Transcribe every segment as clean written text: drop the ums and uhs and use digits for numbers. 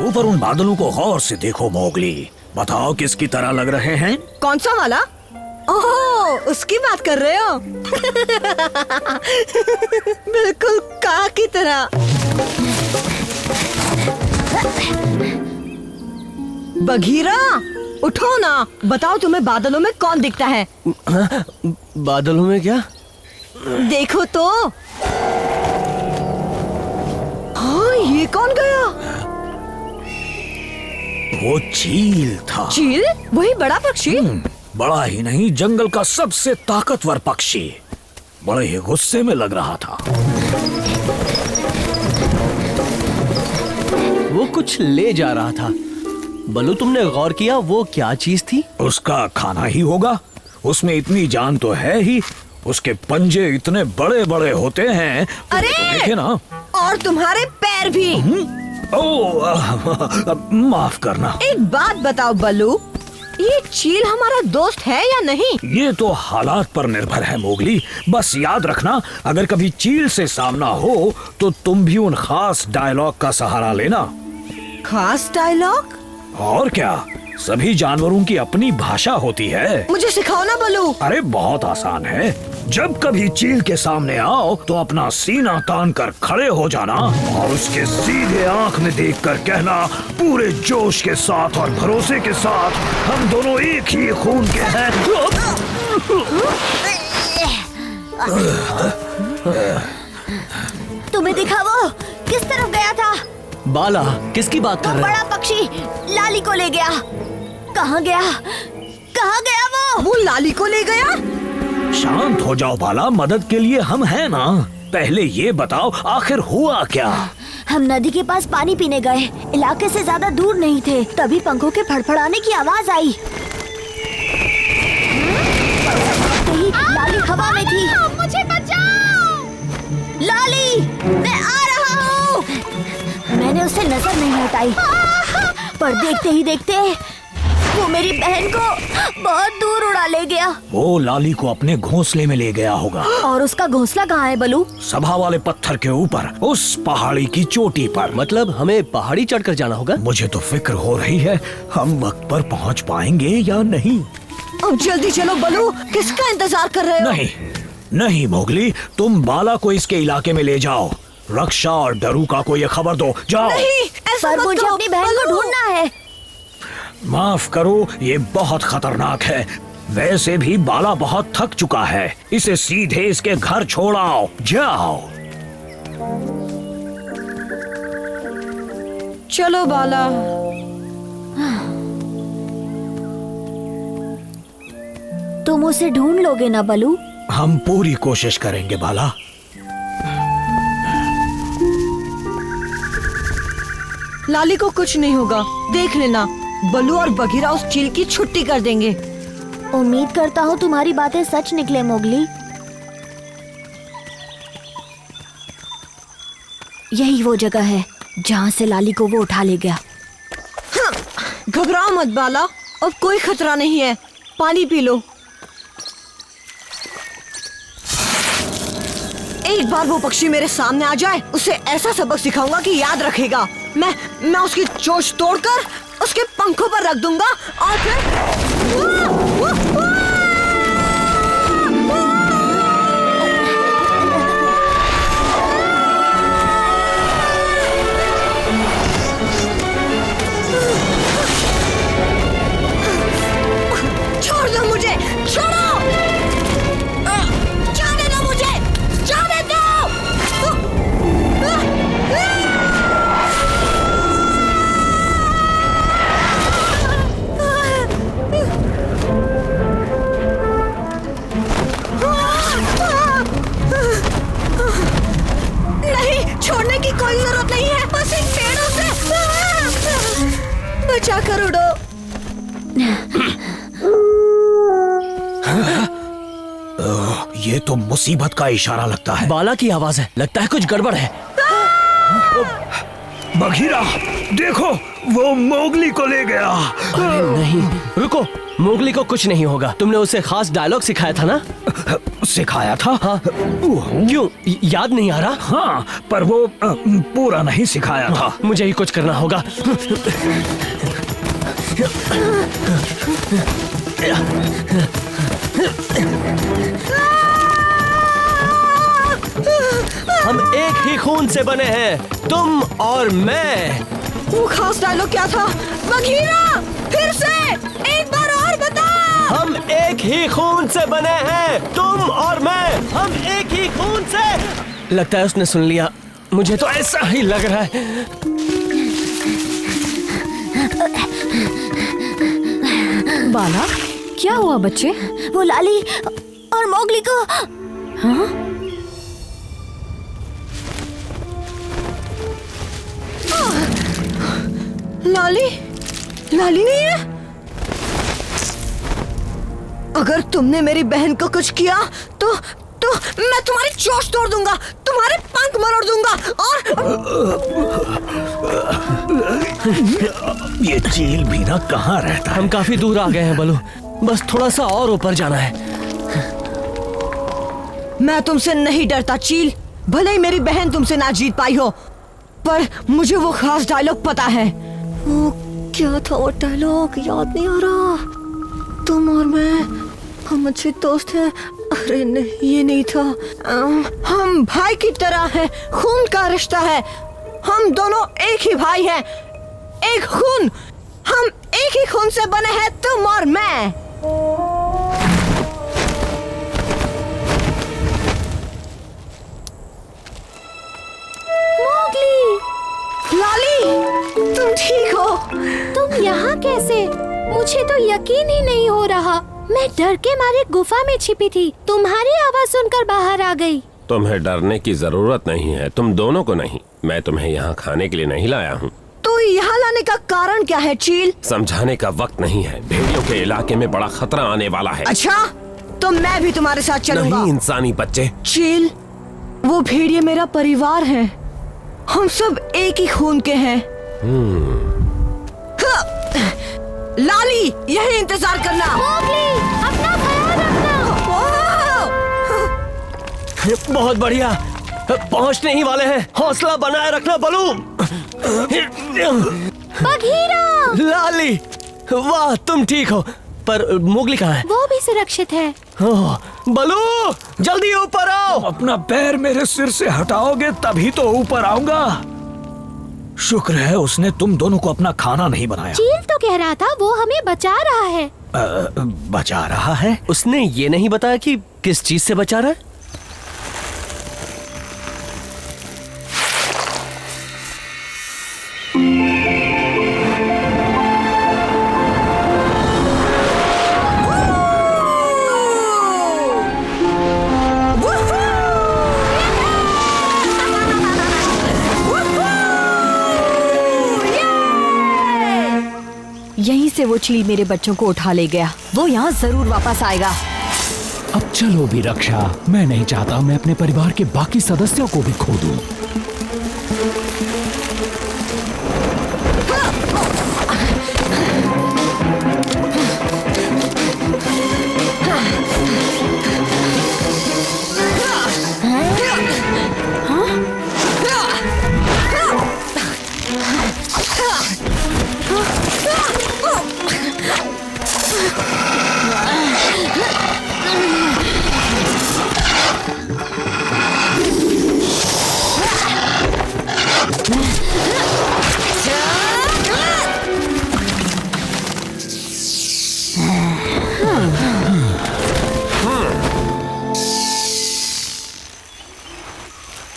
ऊपर उन बादलों को गौर से देखो मोगली। बताओ किसकी तरह लग रहे हैं? कौन सा वाला? ओह, उसकी बात कर रहे हो? बिल्कुल काग की तरह। बघीरा, उठो ना, बताओ तुम्हें बादलों में कौन दिखता है? बादलों में क्या? देखो तो। हाँ, ये कौन गया? वो चील था। चील? वही बड़ा पक्षी? बड़ा ही नहीं, जंगल का सबसे ताकतवर पक्षी। बड़े ही गुस्से में लग रहा था। वो कुछ ले जा रहा था। बलू, तुमने गौर किया वो क्या चीज थी? उसका खाना ही होगा। उसमें इतनी जान तो है ही। उसके पंजे इतने बड़े बड़े होते हैं। अरे! तो देखे ना। और तुम्हारे पैर भी। माफ करना। एक बात बताओ बल्लू, ये चील हमारा दोस्त है या नहीं? ये तो हालात पर निर्भर है मोगली। बस याद रखना, अगर कभी चील से सामना हो तो तुम भी उन खास डायलॉग का सहारा लेना। खास डायलॉग? और क्या, सभी जानवरों की अपनी भाषा होती है। मुझे सिखाओ ना बल्लू। अरे बहुत आसान है। जब कभी चील के सामने आओ तो अपना सीना तान कर खड़े हो जाना और उसके सीधे आंख में देखकर कहना, पूरे जोश के साथ और भरोसे के साथ, हम दोनों एक ही खून के हैं। तुम्हें दिखा वो किस तरफ गया था? बाला, किसकी बात कर वो रहे बड़ा पक्षी लाली को ले गया। कहाँ गया? कहाँ गया वो? वो लाली को ले गया? शांत हो जाओ बाला, मदद के लिए हम हैं ना। पहले ये बताओ आखिर हुआ क्या? हम नदी के पास पानी पीने गए, इलाके से ज्यादा दूर नहीं थे, तभी पंखों के फड़फड़ाने की आवाज आई। लाली हवा में थी। मुझे बचाओ! लाली, मैं आ रहा हूँ। मैंने उससे नजर नहीं हटाई, पर देखते ही देखते वो मेरी बहन को बहुत दूर उड़ा ले गया। वो लाली को अपने घोंसले में ले गया होगा। और उसका घोंसला कहाँ है बलू? सभा वाले पत्थर के ऊपर, उस पहाड़ी की चोटी पर। मतलब हमें पहाड़ी चढ़कर जाना होगा? मुझे तो फिक्र हो रही है, हम वक्त पर पहुंच पाएंगे या नहीं। अब जल्दी चलो बलू, किसका इंतजार कर रहे हो? नहीं नहीं मोगली, तुम बाला को इसके इलाके में ले जाओ। रक्षा और डरूका को ये खबर दो, जाओ। नहीं, ऐसा पर मत मुझे करो, अपनी बहन को बल्लू। ढूंढना है। माफ करो, ये बहुत खतरनाक है। वैसे भी बाला बहुत थक चुका है। इसे सीधे इसके घर छोड़ आओ, जाओ। चलो बाला। तुम उसे ढूंढ लोगे ना बलू? हम पूरी कोशिश करेंगे बाला। लाली को कुछ नहीं होगा, देख लेना। बलू और बघीरा उस चील की छुट्टी कर देंगे। उम्मीद करता हूँ तुम्हारी बातें सच निकले मोगली। यही वो जगह है जहाँ से लाली को वो उठा ले गया। घबराओ मत बाला, अब कोई खतरा नहीं है। पानी पी लो। एक बार वो पक्षी मेरे सामने आ जाए, उसे ऐसा सबक सिखाऊंगा कि याद रखेगा। मैं उसकी चोंच तोड़कर उसके पंखों पर रख दूंगा और फिर छोड़ दो मुझे, छोड़ो! जाने दो मुझे, जाने दो! नहीं, छोड़ने की कोई जरूरत नहीं है। बस इन पेड़ों से बचा कर उड़ो। ये तो मुसीबत का इशारा लगता है। बाला की आवाज है, लगता है कुछ गड़बड़ है। बघीरा, देखो वो मोगली को ले गया। अरे नहीं, रुको, मोगली को कुछ नहीं होगा। तुमने उसे खास डायलॉग सिखाया था ना? सिखाया था? हाँ। क्यों, याद नहीं आ रहा? हाँ, पर वो पूरा नहीं सिखाया था। मुझे ही कुछ करना होगा। हम एक ही खून से बने हैं, तुम और मैं। वो खास डायलॉग क्या था? बघीरा, फिर से एक बार और बता। हम एक ही खून से बने हैं, तुम और मैं। हम एक ही खून से। लगता है उसने सुन लिया, मुझे तो ऐसा ही लग रहा है। बाला, क्या हुआ बच्चे? वो लाली और मोगली को। हाँ? लाली, लाली नहीं है। अगर तुमने मेरी बहन को कुछ किया तो मैं तुम्हारी चोंच तोड़ दूंगा, तुम्हारे पंख मरोड़ दूंगा और ये चील भी ना कहाँ रहता है? हम काफी दूर आ गए हैं बलू, बस थोड़ा सा और ऊपर जाना है। मैं तुमसे नहीं डरता चील, भले ही मेरी बहन तुमसे ना जीत पाई हो, पर मुझे वो खास डायलॉग पता है। वो क्या था वो डायलॉग? याद नहीं आ रहा। तुम और मैं, हम अच्छे दोस्त हैं। अरे नहीं, ये नहीं था। हम भाई की तरह हैं, खून का रिश्ता है। हम दोनों एक ही भाई हैं, एक खून। हम एक ही खून से बने हैं, तुम और मैं। मोगली, लाली, तुम ठीक हो? तुम यहाँ कैसे? मुझे तो यकीन ही नहीं हो रहा। मैं डर के मारे गुफा में छिपी थी, तुम्हारी आवाज सुनकर बाहर आ गई। तुम्हें डरने की जरूरत नहीं है, तुम दोनों को नहीं। मैं तुम्हें यहाँ खाने के लिए नहीं लाया हूँ। तो यहाँ लाने का कारण क्या है चील? समझाने का वक्त नहीं है। भेड़ियों के इलाके में बड़ा खतरा आने वाला है। अच्छा, तो मैं भी तुम्हारे साथ चलूंगा। नहीं इंसानी बच्चे। चील, वो भेड़िए मेरा परिवार है। हम सब एक ही खून के हैं। हाँ, लाली, यही इंतजार करना। मोगली, अपना ख्याल रखना। बहुत बढ़िया, पहुंचने ही वाले हैं। हौसला बनाए रखना बलू। बघीरा, लाली, वाह, तुम ठीक हो। पर मोगली कहाँ है? वो भी सुरक्षित है। ओह, बलू, जल्दी ऊपर आओ। अपना पैर मेरे सिर से हटाओगे तभी तो ऊपर आऊंगा। शुक्र है उसने तुम दोनों को अपना खाना नहीं बनाया। चील तो कह रहा था वो हमें बचा रहा है। बचा रहा है? उसने ये नहीं बताया कि किस चीज से बचा रहा है। यहीं से वो चील मेरे बच्चों को उठा ले गया। वो यहाँ जरूर वापस आएगा। अब चलो भी रक्षा, मैं नहीं चाहता मैं अपने परिवार के बाकी सदस्यों को भी खो दूं।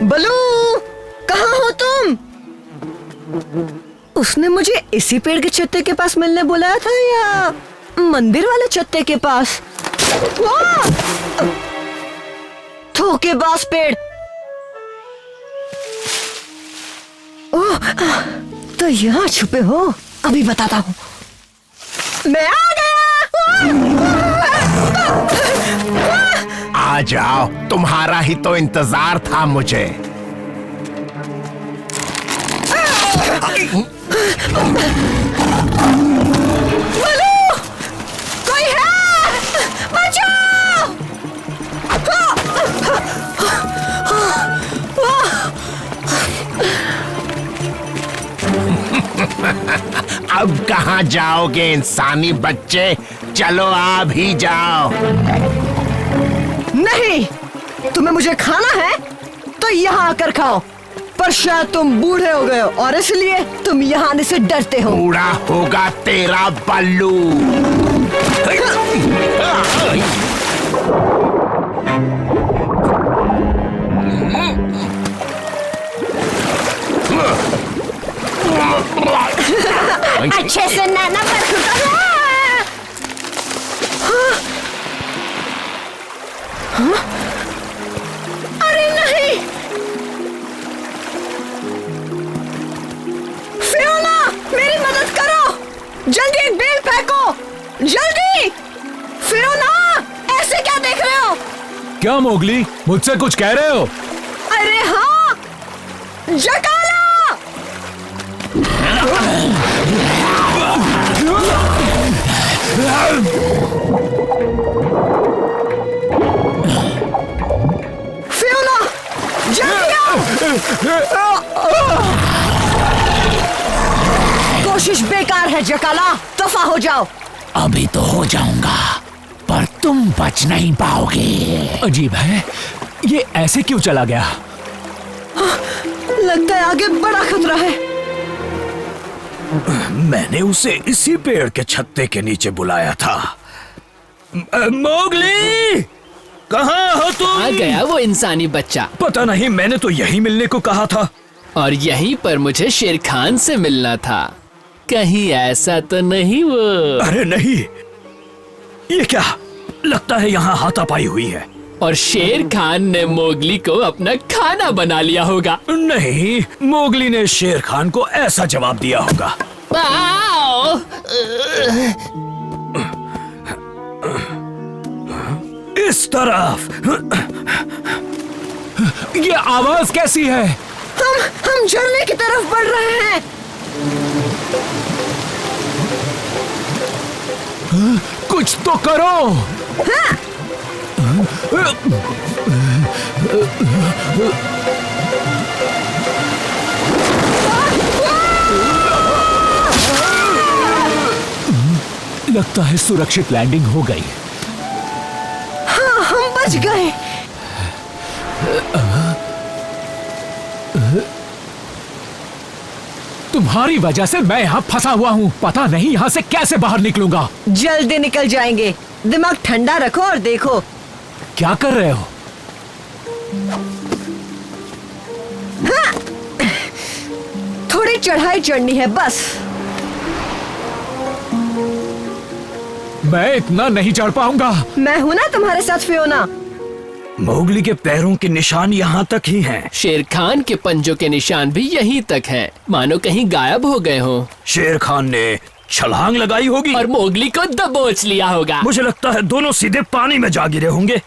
बलू, कहाँ हो तुम? उसने मुझे इसी पेड़ के चत्ते के पास मिलने बुलाया था या मंदिर वाले चत्ते के पास? धोखेबाज पेड़। ओह, तो यहाँ छुपे हो? अभी बताता हूँ। मैं आ गया। आ जाओ, तुम्हारा ही तो इंतजार था मुझे। अब कहाँ जाओगे इंसानी बच्चे? चलो आ भी जाओ। नहीं, तुम्हें मुझे खाना है तो यहाँ आकर खाओ, पर शायद तुम बूढ़े हो गए हो और इसलिए तुम यहाँ आने से डरते हो। बूढ़ा होगा तेरा बल्लू। अच्छे से नाना पर अरे नहीं, फियोना, मेरी मदद करो, जल्दी एक बेल फेंको, जल्दी। फियोना, ऐसे क्या देख रहे हो? क्या मोगली, मुझसे कुछ कह रहे हो? अरे हाँ, जकाला। फियोना, जल्दी आओ। कोशिश बेकार है जकाला, दफा हो जाओ। अभी तो हो जाऊंगा, पर तुम बच नहीं पाओगे। अजीब है, ये ऐसे क्यों चला गया? लगता है आगे बड़ा खतरा है। मैंने उसे इसी पेड़ के छत्ते के नीचे बुलाया था। मोगली, कहाँ हो तुम? आ गया वो इंसानी बच्चा। पता नहीं, मैंने तो यहीं मिलने को कहा था। और यहीं पर मुझे शेर खान से मिलना था। कहीं ऐसा तो नहीं वो? अरे नहीं, ये क्या? लगता है यहाँ हाथापाई हुई है। और शेर खान ने मोगली को अपना खाना बना लिया होगा। नहीं, मोगली ने शेर खान को ऐसा जवाब दिया होगा। आओ! इस तरफ। ये आवाज कैसी है? हम झरने की तरफ बढ़ रहे हैं। कुछ तो करो। लगता है सुरक्षित लैंडिंग हो गई। हाँ, हम बच गए। तुम्हारी वजह से मैं यहाँ फंसा हुआ हूँ। पता नहीं यहाँ से कैसे बाहर निकलूंगा। जल्दी निकल जाएंगे। दिमाग ठंडा रखो और देखो। क्या कर रहे हो? हाँ, थोड़ी चढ़ाई चढ़नी है बस। मैं इतना नहीं चढ़ पाऊंगा। मैं हूं ना तुम्हारे साथ फियोना। मोगली के पैरों के निशान यहाँ तक ही हैं। शेर खान के पंजों के निशान भी यहीं तक हैं। मानो कहीं गायब हो गए हो। शेर खान ने छलांग लगाई होगी और मोगली को दबोच लिया होगा। मुझे लगता है दोनों सीधे पानी में जा गिरे होंगे।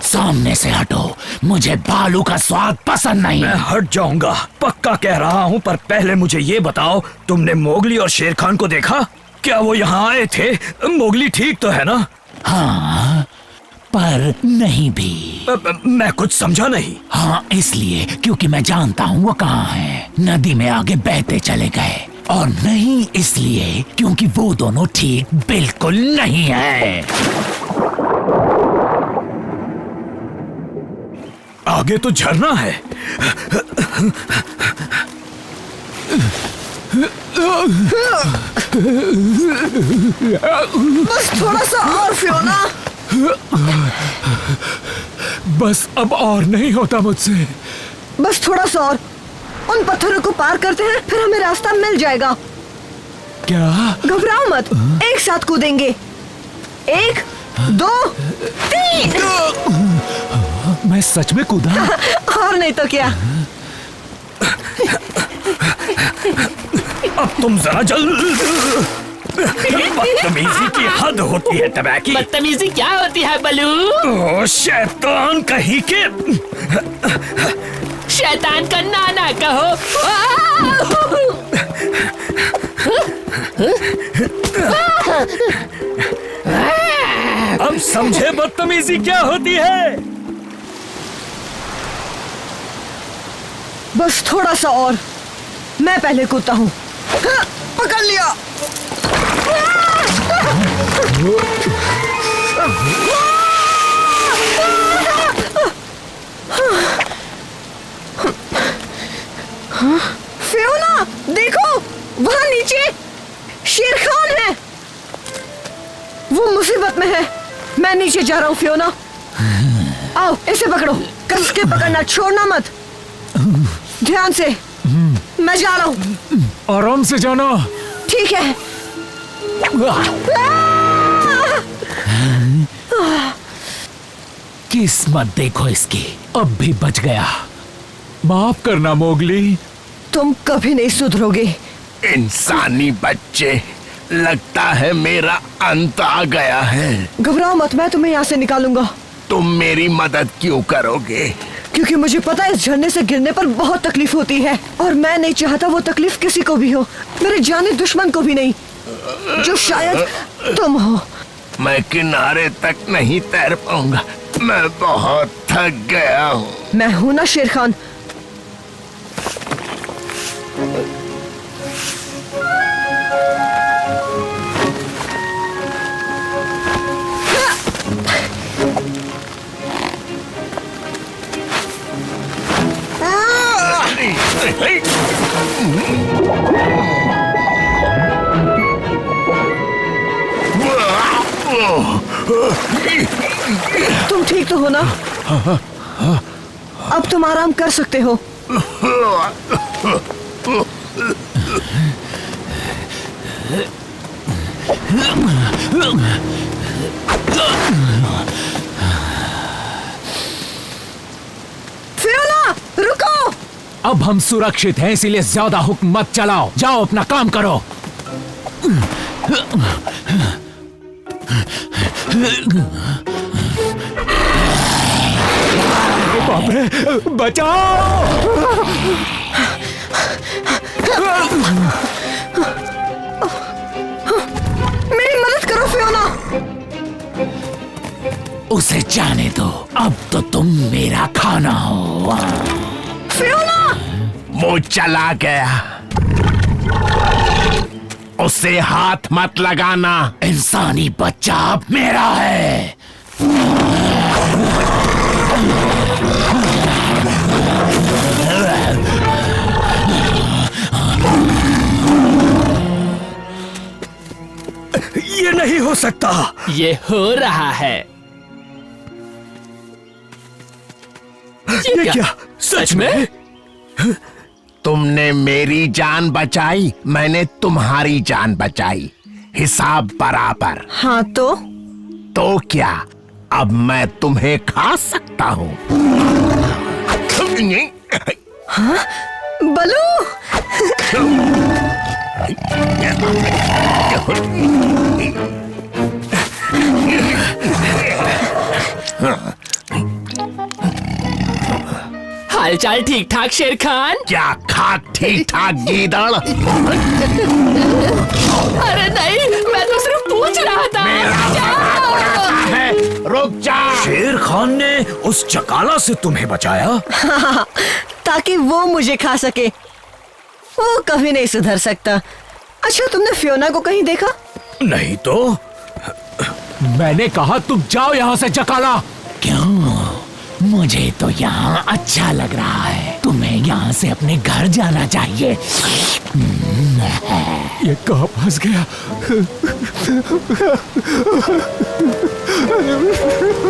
सामने से हटो, मुझे बालू का स्वाद पसंद नहीं। मैं हट जाऊंगा, पक्का कह रहा हूँ। पर पहले मुझे ये बताओ, तुमने मोगली और शेर खान को देखा? क्या वो यहाँ आए थे? मोगली ठीक तो है ना? हाँ, पर नहीं भी। मैं कुछ समझा नहीं। हाँ, इसलिए क्योंकि मैं जानता हूँ वो कहाँ है। नदी में आगे बहते चले गए। और नहीं इसलिए क्योंकि वो दोनों ठीक बिल्कुल नहीं है। आगे तो झरना है। बस थोड़ा सा और फियोना। बस अब और नहीं होता मुझसे। बस थोड़ा सा और। उन पत्थरों को पार करते हैं, फिर हमें रास्ता मिल जाएगा। क्या? घबराओ मत, एक साथ कूदेंगे। 1 2 3। मैं सच में कूदा? और नहीं तो क्या। अब तुम जरा बदतमीजी की हद होती है तबैकी। बदतमीजी क्या होती है बलू? ओ शैतान कहीं के। शैतान का नाना कहो। अब समझे बदतमीजी क्या होती है? बस थोड़ा सा और, मैं पहले कूदता हूँ। हाँ, पकड़ लिया। फियोना, देखो वहाँ नीचे शेर खान है। वो मुसीबत में है। मैं नीचे जा रहा हूँ फियोना। आओ इसे पकड़ो, कस के पकड़ना, छोड़ना मत। ध्यान से। मैं जा रहा हूँ। आराम से जाना। ठीक है। किस्मत देखो इसकी, अब भी बच गया। माफ करना मोगली। तुम कभी नहीं सुधरोगे। इंसानी बच्चे, लगता है मेरा अंत आ गया है। घबराओ मत, मैं तुम्हें यहाँ से निकालूंगा। तुम मेरी मदद क्यों करोगे? क्योंकि मुझे पता है इस झरने से गिरने पर बहुत तकलीफ होती है, और मैं नहीं चाहता वो तकलीफ किसी को भी हो, मेरे जाने दुश्मन को भी नहीं, जो शायद तुम हो। मैं किनारे तक नहीं तैर पाऊंगा, मैं बहुत थक गया हूँ। मैं हूं ना शेर खान। तुम ठीक तो हो ना? अब तुम आराम कर सकते हो। फियोना, रुको। अब हम सुरक्षित हैं, इसीलिए ज्यादा हुक्म मत चलाओ। जाओ अपना काम करो। बाप रे, बचाओ। मेरी मदद करो फियोना। उसे जाने दो, अब तो तुम मेरा खाना हो। फियोना, वो चला गया, उसे हाथ मत लगाना। इंसानी बच्चा अब मेरा है। ये नहीं हो सकता। ये हो रहा है। ये क्या सच में? तुमने मेरी जान बचाई, मैंने तुम्हारी जान बचाई, हिसाब बराबर। हाँ तो क्या अब मैं तुम्हें खा सकता हूँ? हाँ? बलू। हालचाल ठीक ठाक शेर खान? क्या खाक ठीक ठाक गीदड़? अरे नहीं, मैं तो सिर्फ पूछ रहा था। है, रुक जा। शेर खान ने उस चकाला से तुम्हें बचाया? हाँ, ताकि वो मुझे खा सके। वो कभी नहीं सुधर सकता। अच्छा, तुमने फियोना को कहीं देखा? नहीं तो। मैंने कहा तुम जाओ यहाँ से चकाला। क्यों? मुझे तो यहाँ अच्छा लग रहा है। तुम्हें यहाँ से अपने घर जाना चाहिए। ये कहाँ फंस गया?